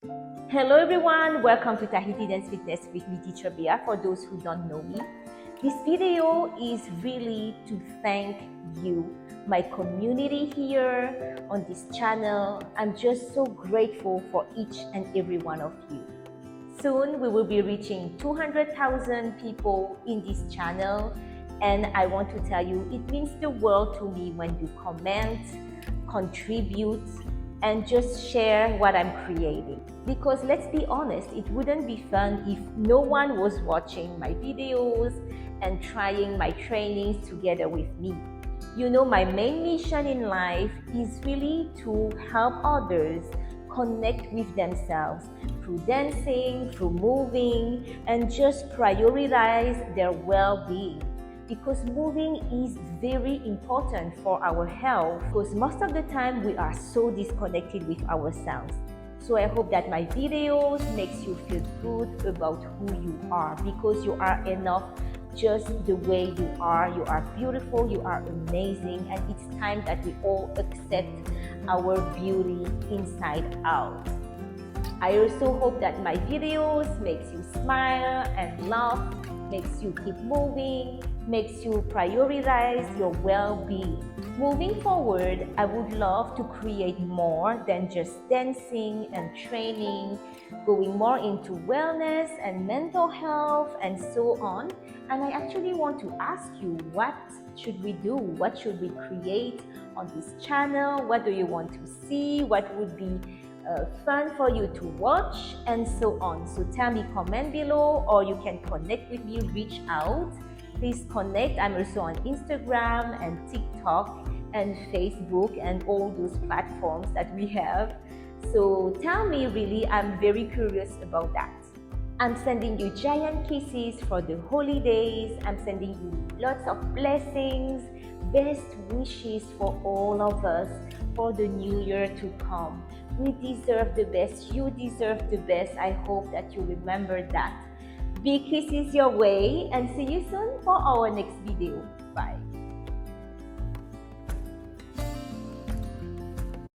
Hello everyone, welcome to Tahiti Dance Fitness with me, Teacher Bea. For those who don't know me, this video is really to thank you, my community here on this channel. I'm just so grateful for each and every one of you. Soon we will be reaching 200,000 people in this channel, and I want to tell you it means the world to me when you comment, contribute, and just share what I'm creating. Because let's be honest, it wouldn't be fun if no one was watching my videos and trying my trainings together with me. You know, my main mission in life is really to help others connect with themselves through dancing, through moving, and just prioritize their well-being. Because moving is very important for our health, because most of the time we are so disconnected with ourselves. So I hope that my videos makes you feel good about who you are, because you are enough just the way you are. You are beautiful, you are amazing, and it's time that we all accept our beauty inside out. I also hope that my videos makes you smile and laugh, makes you keep moving, makes you prioritize your well-being. Moving forward, I would love to create more than just dancing and training, going more into wellness and mental health and so on. And I actually want to ask you, what should we do? What should we create on this channel? What do you want to see? What would be fun for you to watch, and so on. So tell me, comment below, or you can connect with me, reach out. Please connect. I'm also on Instagram and TikTok and Facebook and all those platforms that we have. So tell me, really, I'm very curious about that. I'm sending you giant kisses for the holidays. I'm sending you lots of blessings, best wishes for all of us for the new year to come. We deserve the best. You deserve the best. I hope that you remember that. Big kisses your way, and see you soon for our next video. Bye.